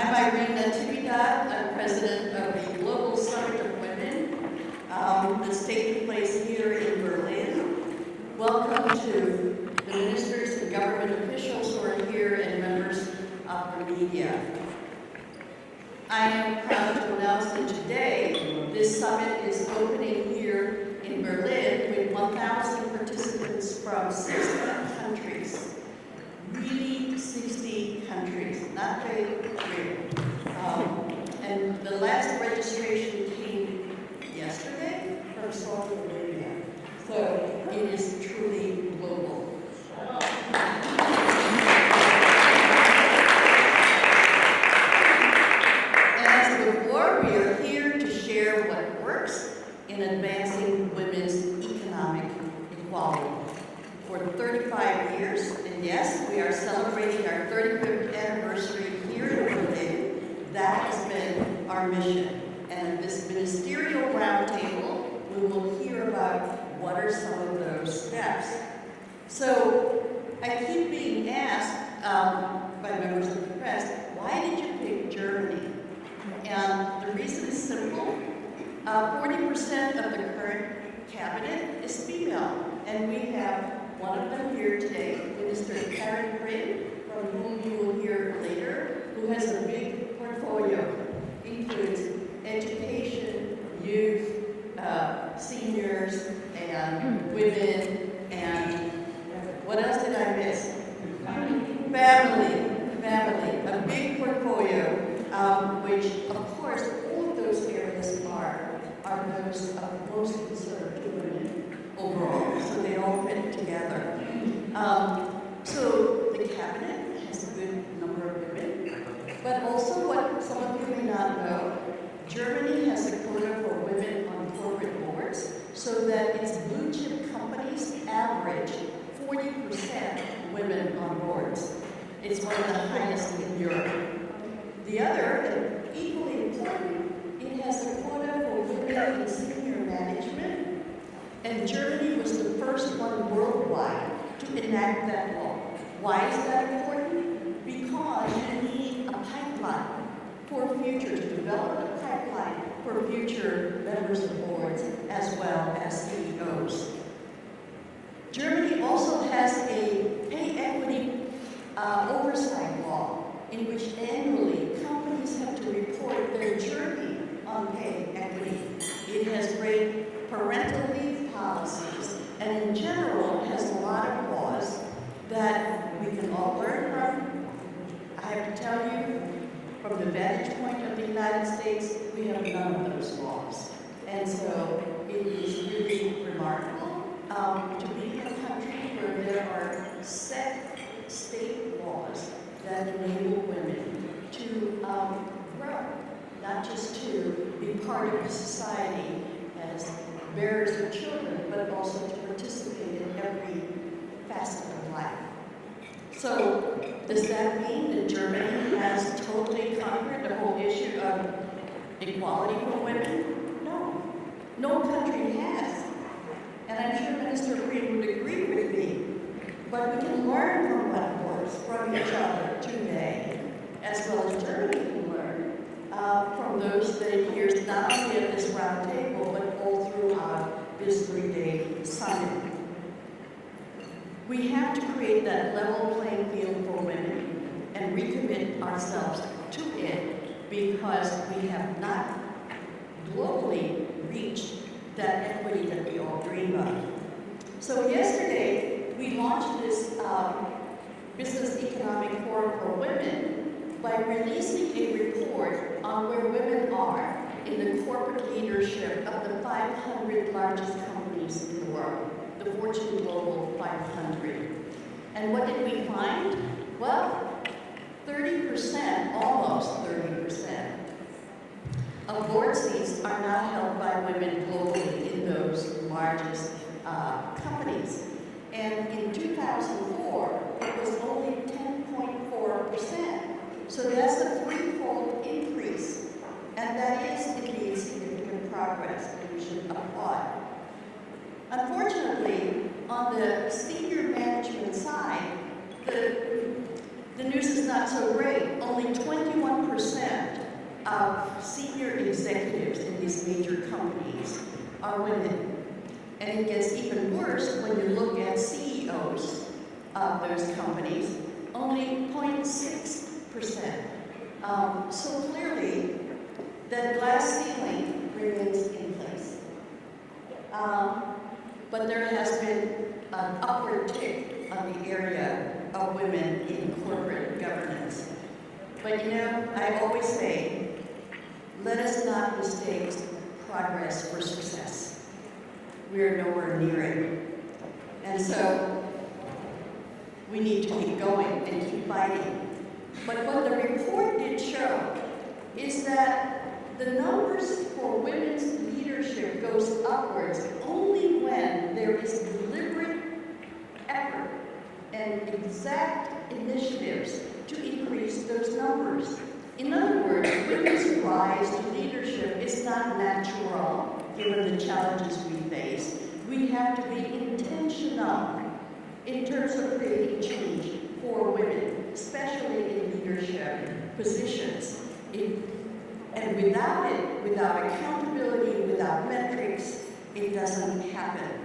I'm Irene. I'm president of the Global Summit of Women that's taking place here in Berlin. Welcome to the ministers and government officials who are here and members of the media. I am proud to announce that today this summit is opening here in Berlin with 1,000 participants from 60 countries. Really 60 countries, not very real. And the last registration came yesterday from Saudi Arabia. So it is truly global. And as before, we are here to share what works in advancing women's economic equality. For 35 years, and yes, we are celebrating our 35th anniversary here in Berlin. That has been our mission. And this ministerial roundtable, we will hear about what are some of those steps. So I keep being asked by members of the press, why did you pick Germany? And the reason is simple. 40% of the current cabinet is female, and we have one of them here today, Minister Irene, from whom you will hear later, who has a big portfolio. Includes education, youth, seniors, and women, and what else did I miss? Family, a big portfolio, which of course all of those areas are those of most concern to women overall, so they all fit together. So the cabinet has a good number of women, but also what some of you may not know, Germany has a quota for women on corporate boards, so that its blue chip companies average 40% women on boards. It's one of the highest in Europe. The other, and equally important, it has a quota for women in senior management, and Germany was the first one worldwide to enact that law. Why is that important? Because you need a pipeline for future, to develop a pipeline for future members of boards as well as CEOs. Germany also has a pay equity oversight law in which annually companies have to report their journey on pay equity. It has great parental leave policies, and in general has a lot of laws that we can all learn from. I have to tell you, from the vantage point of the United States, we have none of those laws. And so it is really remarkable to be in a country where there are set state laws that enable women to grow, not just to be part of society as bearers of children, but also to participate in every facet of life. So, does that mean that Germany has totally conquered the whole issue of equality for women? No. No country has. And I'm sure Minister Irene would agree with me. But we can learn from what works from each other today, as well as Germany can learn from those that adheres not only at this round table, but all throughout this 3-day summit. We have to create that level playing field for women and recommit ourselves to it, because we have not globally reached that equity that we all dream of. So yesterday, we launched this Business Economic Forum for Women by releasing a report on where women are in the corporate leadership of the 500 largest companies in the world, the Fortune Global 500. And what did we find? Well, 30%, almost 30%, of board seats are now held by women globally in those largest companies. And in 2004, it was only 10.4%. So that's a threefold increase. And that is indeed significant progress, and we should applaud. Unfortunately, on the senior management side, the news is not so great. Only 21% are women. And it gets even worse when you look at CEOs of those companies, only 0.6%. So clearly, that glass ceiling remains in place. But there has been an upward tick on the area of women in corporate governance. But you know, I always say, let us not mistake progress for success. We are nowhere near it. And so, we need to keep going and keep fighting. But what the report did show is that the numbers for women's leadership goes upwards only when there is deliberate effort and exact initiatives to increase those numbers. In other words, women's rise to leadership is not natural given the challenges we face. We have to be intentional in terms of creating change for women, especially in leadership positions. And without it, without accountability, without metrics, it doesn't happen.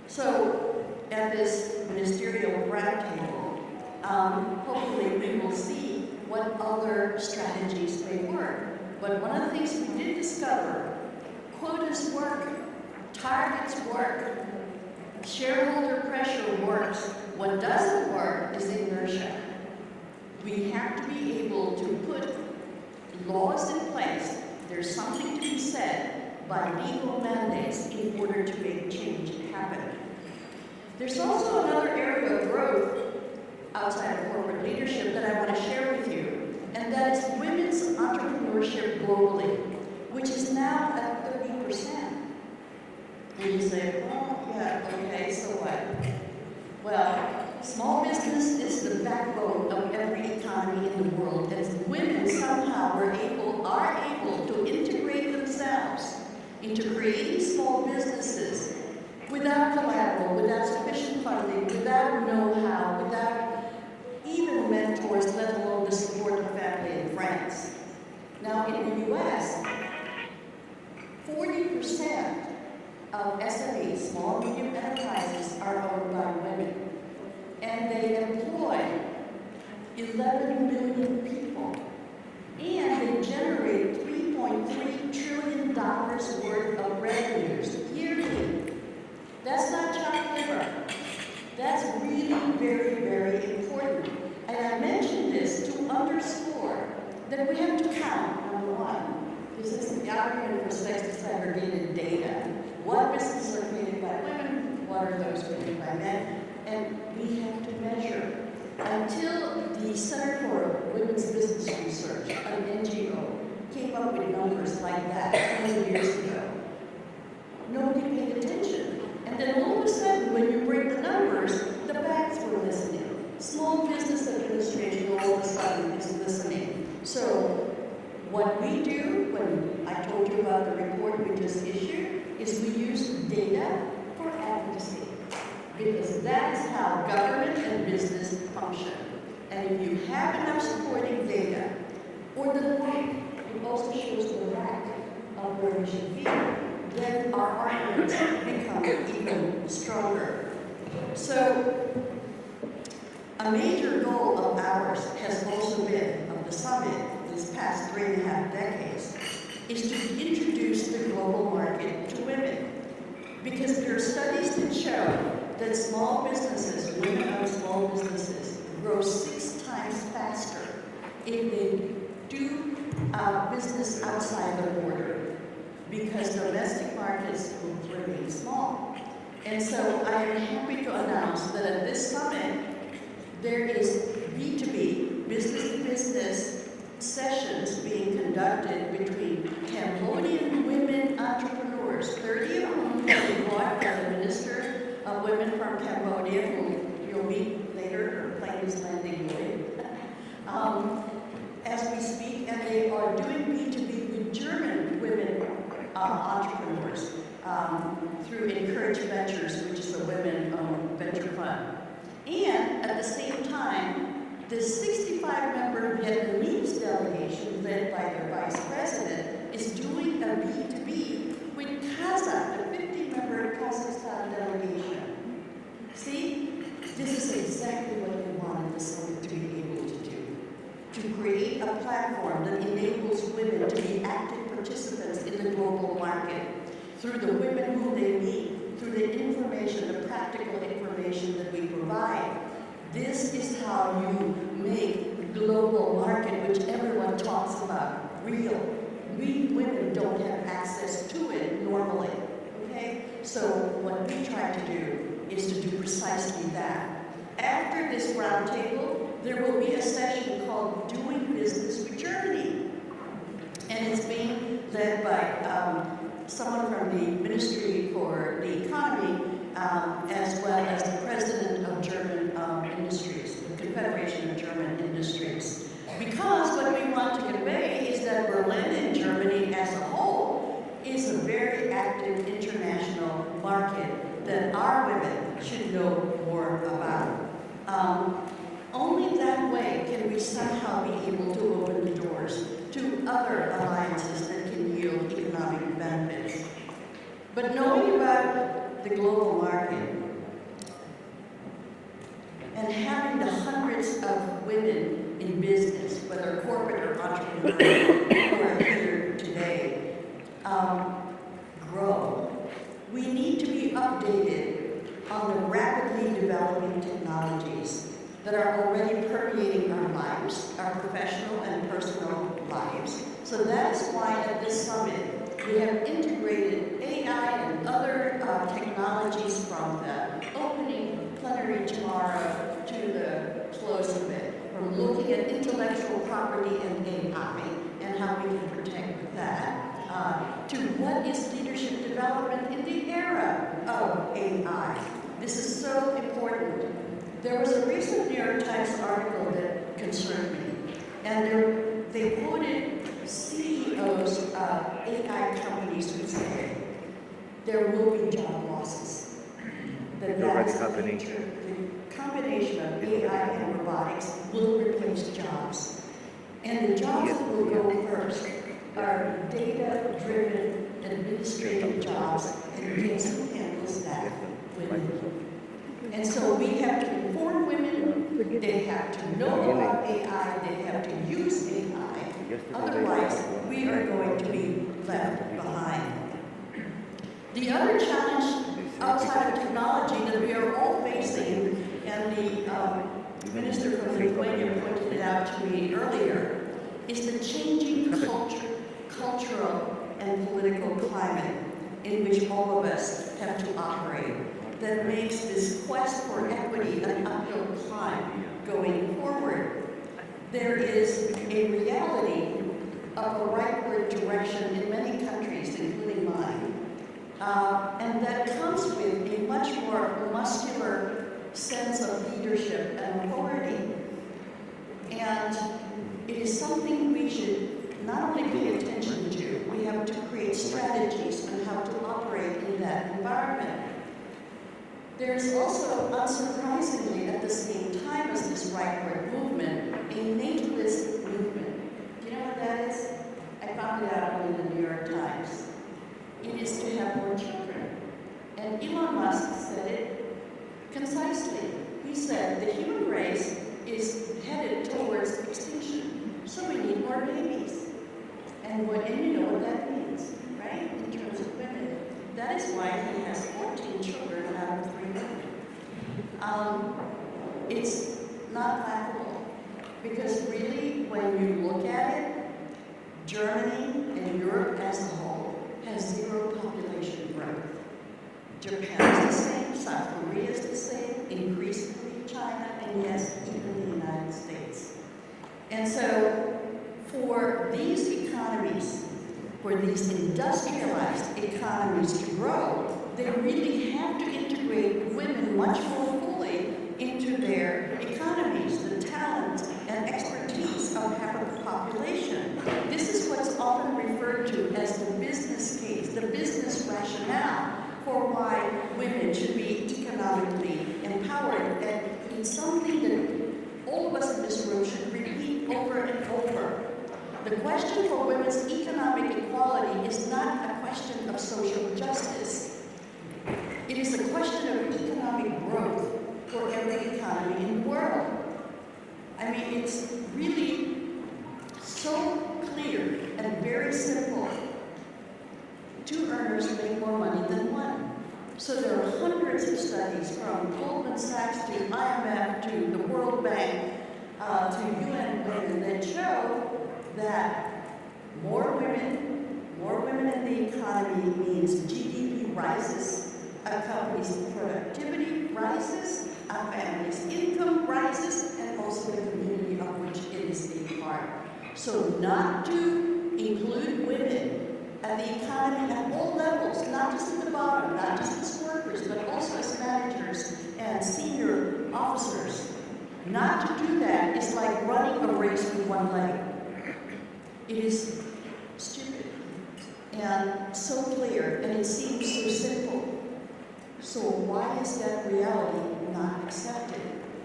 So at this ministerial roundtable, hopefully we will see what other strategies may work. But one of the things we did discover, quotas work, targets work, shareholder pressure works. What doesn't work is inertia. We have to be able to put laws in place. There's something to be said by legal mandates in order to make change happen. There's also another area of growth outside of corporate leadership that I want to share with you, and that is women's entrepreneurship globally, which is now at 30%. And you say, oh, yeah, okay, so what? Well, small business is the backbone of every economy in the world, and women somehow are able to integrate themselves into creating small businesses without collateral, without sufficient funding, without know-how, without even mentors, let alone the support of family and friends. Now, in the U.S., 40% of SMEs, small and medium enterprises, are owned by women. And they employ 11 million people. And they generate $3.3 trillion worth of revenues yearly. That's not child labor. That's really very, very important. And I mention this to underscore that we have to count, number one. This is the argument for sex disaggregated data. What businesses are created by women? What are those created by men? And we have to measure. Until the Center for Women's Business Research, an NGO, came up with numbers like that 20 years ago, nobody paid attention. And then all of a sudden, when you break the numbers, the banks were listening. Small Business Administration all of a sudden is listening. So what we do, when I told you about the report we just issued, is we use data for advocacy. Because that is how government and business function. And if you have enough supporting data, or the lack, it also shows the lack of where we should be, then our arguments become even stronger. So, a major goal of ours has also been, of the summit this past 3.5 decades, is to introduce the global market to women. Because there are studies that show that small businesses, women-owned small businesses, grow 6 times faster if they do business outside the border, because domestic markets will remain small. And so I am happy to announce that at this summit, there is B2B, business-to-business sessions being conducted between Cambodian women entrepreneurs, 30 of whom will be brought by the Minister of Women from Cambodia, who you'll meet later. Her plane is landing late. As we speak, and they are doing B2B with German women entrepreneurs through Encourage Ventures, which is a women-owned venture fund. And at the same time, the 65-member Vietnamese delegation, led by their vice president, is doing a B2B with CASA, the This is exactly what we wanted the summit to be able to do. To create a platform that enables women to be active participants in the global market through the women who they meet, through the information, the practical information that we provide. This is how you make the global market, which everyone talks about, real. We women don't have access to it normally, okay? So what we try to do is to do precisely that. After this roundtable, there will be a session called Doing Business with Germany. And it's being led by someone from the Ministry for the Economy, as well as the President of German Industries, the Confederation of German Industries. Because what we want to convey is that Berlin and Germany as a whole is a very active international market that our women should know more about. Only that way can we somehow be able to open the doors to other alliances that can yield economic benefits. But knowing about the global market and having the hundreds of women in business, whether corporate or entrepreneurial, who are here today, grow, we need to be updated on the rapidly developing technologies that are already permeating our lives, our professional and personal lives. So that is why at this summit, we have integrated AI and other technologies from the opening plenary tomorrow to the close of it, from looking at intellectual property and AI and how we can protect that, to what is leadership development in the era of AI. This is so important. There was a recent New York Times article that concerned me, and they quoted CEOs of AI companies who said there will be job losses. That's the nature. The combination of AI and robotics will replace jobs. And the jobs that will go first are data-driven administrative jobs, and guess who handles that? Women. And so we have to inform women, they have to know about AI, they have to use AI, otherwise we are going to be left behind. The other challenge outside of technology that we are all facing, and the Minister from Lithuania pointed it out to me earlier, is the changing cultural and political climate in which all of us have to operate, that makes this quest for equity an uphill climb going forward. There is a reality of a rightward direction in many countries, including mine, and that comes with a much more muscular sense of leadership and authority. And it is something we should not only pay attention to, we have to create strategies on how to operate in that environment. There's also, unsurprisingly, at the same time as this rightward movement, a natalist movement. Do you know what that is? I found it out in the New York Times. It is to have more children. And Elon Musk said it concisely. He said the human race is headed towards extinction, so we need more babies. And you know what that means, right? In terms of women. That is why he has 14 children out of 3 women. It's not laughable, because really, when you look at it, Germany and Europe as a whole has 0 population growth. Japan is the same, South Korea is the same, increasingly China, and yes, even the United States. And so, for these economies, for these industrialized economies to grow, they really have to integrate women much more fully into their economies, the talent and expertise of half of the population. This is what's often referred to as the business case, the business rationale for why women should be economically empowered. And it's something that all of us in this room should repeat over and over. The question for women's economic equality is not a question of social justice. It is a question of economic growth for every economy in the world. I mean, it's really so clear and very simple. 2 earners make more money than 1. So there are hundreds of studies from Goldman Sachs to IMF to the World Bank to UN Women that show that more women in the economy means GDP rises, a company's productivity rises, a family's income rises, and also the community of which it is a part. So not to include women at the economy at all levels, not just at the bottom, not just as workers, but also as managers and senior officers. Not to do that is like running a race with one leg. It is stupid and so clear, and it seems so simple. So why is that reality not accepted?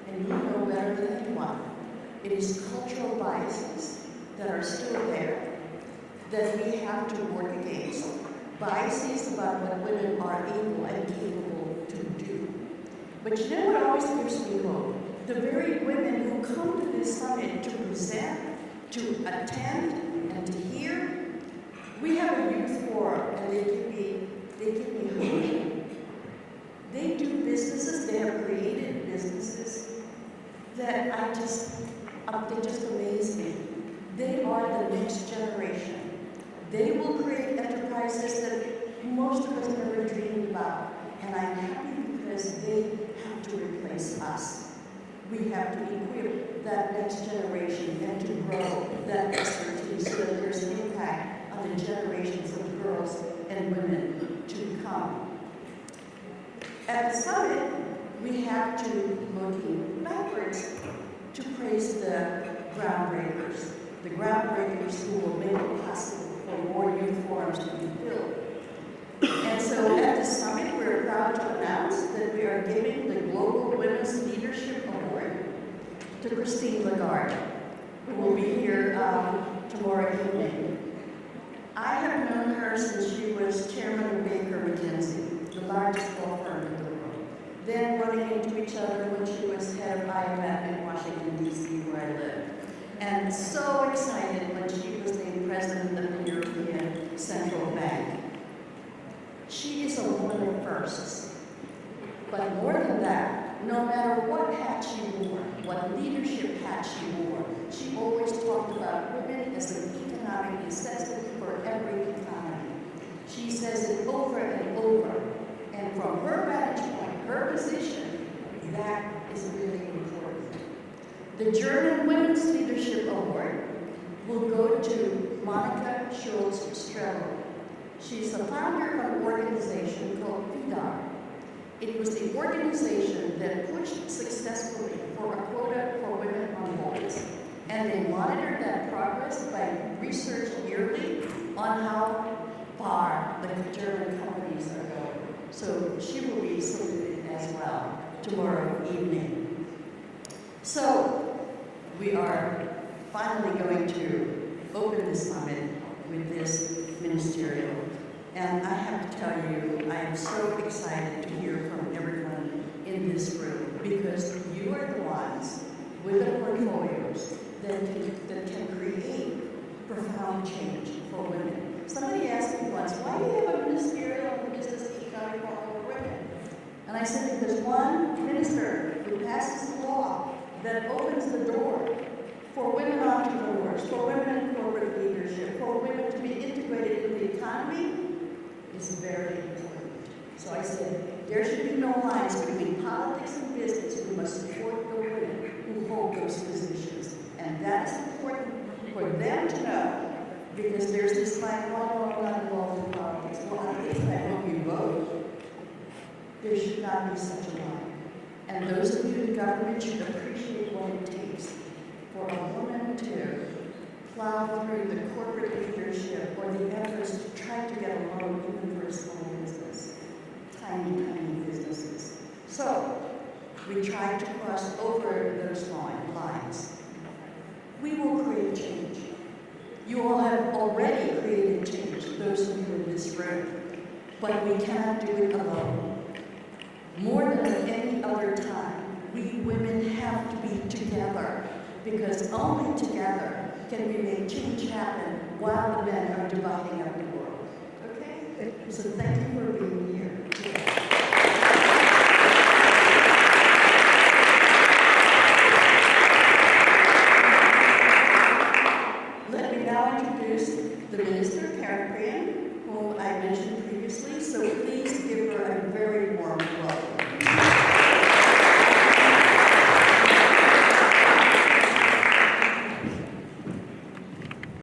And you know better than anyone. It is cultural biases that are still there that we have to work against. Biases about what women are able and capable to do. But you know what always gives me hope? The very women who come to this summit to present, to attend, and to hear, we have a youth forum, and they give me hope. They do businesses, they have created businesses that they just amaze me. They are the next generation. They will create enterprises that most of us never dreamed about. And I'm happy because they have to replace us. We have to equip that next generation and to grow that expertise so that there's an impact on the generations of girls and women to come. At the summit, we have to, looking backwards, to praise the groundbreakers who will make it possible for more youth forums to be filled. And so at the summit, we're proud to announce that we are giving the Global Women's Leadership Award to Christine Lagarde, who will be here tomorrow evening. I have known her since she was chairman of Baker McKenzie, the largest law firm in the world, then running into each other when she was head of IMF in Washington, D.C., where I live. And so excited when she was named president of the European Central Bank. She is a woman of firsts. But more than that, no matter what hat she wore, what leadership hat she wore, she always talked about women as an economic necessity for every economy. She says it over and over. And from her vantage point, her position, that is really important. The German Women's Leadership Award will go to Monica Schulz-Strello. She's the founder of an organization called FIDAR. It was the organization that pushed successfully for a quota for women on boards. And they monitor that progress by research yearly on how far the German companies are going. So she will be saluted as well tomorrow evening. So we are finally going to open the summit with this ministerial. And I have to tell you, I am so excited to hear from everyone in this room because you are the ones with the portfolios that can create profound change for women. Somebody asked me once, why do you have a ministerial and business economic forum for women? And I said, because one minister who passes a law that opens the door for women entrepreneurs, for women in corporate leadership, for women to be integrated in the economy is very important. So I said, there should be no lines between politics and business. We must support the women who hold those positions. And that's important for them to know, because there's this line, well, I'm not involved in politics. Well, at least I hope you vote. There should not be such a line. And those of you in government should appreciate what it takes for a woman to plow through the corporate leadership or the efforts to try to get a loan even for a small business, tiny businesses. So we try to cross over those lines. We will create change. You all have already created change, those of you in this room, but we cannot do it alone. More than at any other time, we women have to be together, because only together can we make change happen while the men are dividing up the world. Okay? So thank you for being here.